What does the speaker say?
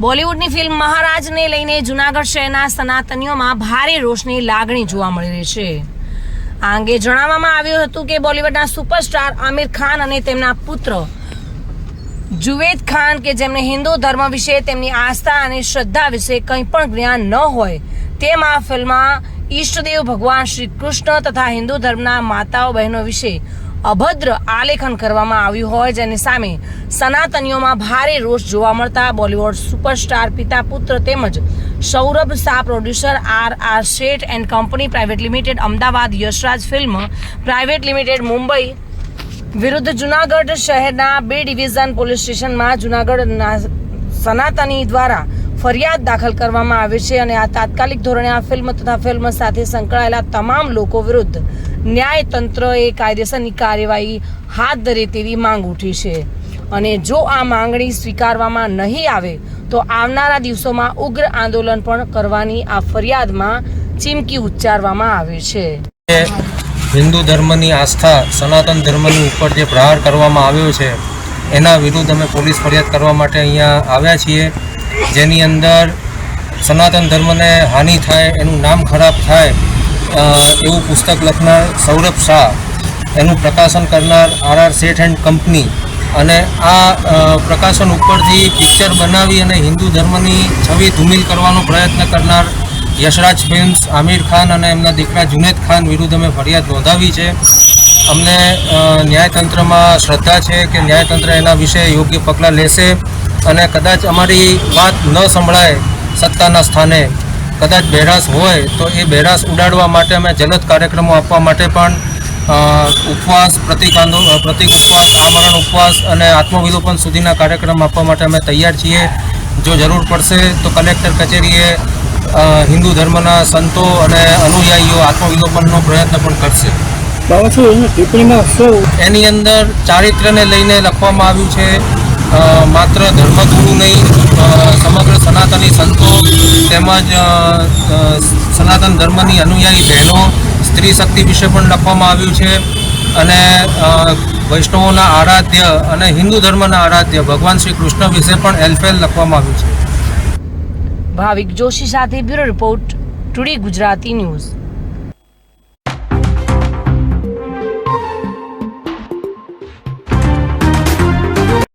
બોલિવૂડની film મહારાજને લઈને જૂનાગઢ શહેરના સનાતનીઓમાં ભારે રોષની લાગણી જોવા મળી રહી છે. આ અંગે જણાવવામાં આવ્યું હતું કે બોલિવૂડના સુપરસ્ટાર આમિર ખાન અને તેમના પુત્ર જુવેદ ખાન કે જેમને હિન્દુ ધર્મ વિશે તેમની આસ્થા અને શ્રદ્ધા વિશે કંઈ પણ જ્ઞાન ન હોય તેમ આ ફિલ્મમાં ઈષ્ટદેવ ભગવાન શ્રી કૃષ્ણ તથા હિન્દુ ધર્મના માતાઓ બહેનો વિશે અભદ્ર આલેખન કરવામાં આવ્યું હોય જેની સામે સનાતનીઓમાં ભારે રોષ જોવા મળતા બોલિવૂડ સુપરસ્ટાર પિતા પુત્ર તેમજ Saurabh Shah producer R Sheth and company private limited Ahmedabad, Yash Raj film private limited Mumbai વિરુદ્ધ જૂનાગઢ શહેરના 2 ડિવિઝન પોલીસ સ્ટેશનમાં જૂનાગઢના સનાતની દ્વારા ફરિયાદ દાખલ કરવામાં આવી છે અને આ તાત્કાલિક ધોરણે આ ફિલ્મ તથા ફિલ્મ સાથે સંકળાયેલા તમામ લોકો વિરુદ્ધ ન્યાયતંત્રએ કાયદેસરની કાર્યવાહી હાથ ધરે તેવી માંગ ઉઠી છે અને જો આ માંગણી સ્વીકારવામાં નહીં આવે તો આવનારા દિવસોમાં ઉગ્ર આંદોલન પણ કરવાની આ ફરિયાદમાં ચીમકી ઉચ્ચારવામાં આવી છે. હિન્દુ ધર્મની આસ્થા સનાતન ધર્મની ઉપર જે પ્રહાર કરવામાં આવ્યો છે એના વિરુદ્ધ અમે પોલીસ ફરિયાદ કરવા માટે અહીંયા આવ્યા છીએ, જેની અંદર સનાતન ધર્મને હાનિ થાય, એનું નામ ખરાબ થાય એવું પુસ્તક લખનાર સૌરભ શાહ, એનું પ્રકાશન કરનાર આર શેઠ એન્ડ કંપની અને આ પ્રકાશન ઉપરથી પિક્ચર બનાવી અને હિન્દુ ધર્મની છબી ધૂમિલ કરવાનો પ્રયત્ન કરનાર યશરાજ ફિલ્મ્સ, આમિર ખાન અને એમના દીકરા જુનેદ ખાન વિરુદ્ધ અમે ફરિયાદ નોંધાવી છે. અમને ન્યાયતંત્રમાં શ્રદ્ધા છે કે ન્યાયતંત્ર એના વિશે યોગ્ય પગલાં લેશે અને કદાચ અમારી વાત ન સંભળાય સત્તાના સ્થાને, કદાચ બહેરાશ હોય તો એ બહેરાશ ઉડાડવા માટે અમે જલદ કાર્યક્રમો આપવા માટે પણ ઉપવાસ, પ્રતિક ઉપવાસ, આમરણ ઉપવાસ અને આત્મવિલોપન સુધીના કાર્યક્રમ આપવા માટે અમે તૈયાર છીએ. જો જરૂર પડશે તો કલેક્ટર કચેરીએ હિન્દુ ધર્મના સંતો અને અનુયાયીઓ આત્મવિલોપનનો પ્રયત્ન પણ કરશે. એની અંદર ચારિત્રને લઈને લખવામાં આવ્યું છે. માત્ર ધર્મગુરુ નહીં, સમગ્ર સનાતની સંતો તેમજ સનાતન ધર્મની અનુયાયી બહેનો, સ્ત્રી શક્તિ વિશે પણ લખવામાં આવ્યું છે અને વૈષ્ણવોના આરાધ્ય અને હિન્દુ ધર્મના આરાધ્ય ભગવાન શ્રી કૃષ્ણ વિશે પણ એલફેલ લખવામાં આવ્યું છે. ભાવિક જોશી સાથે bureau report, today Gujarati news.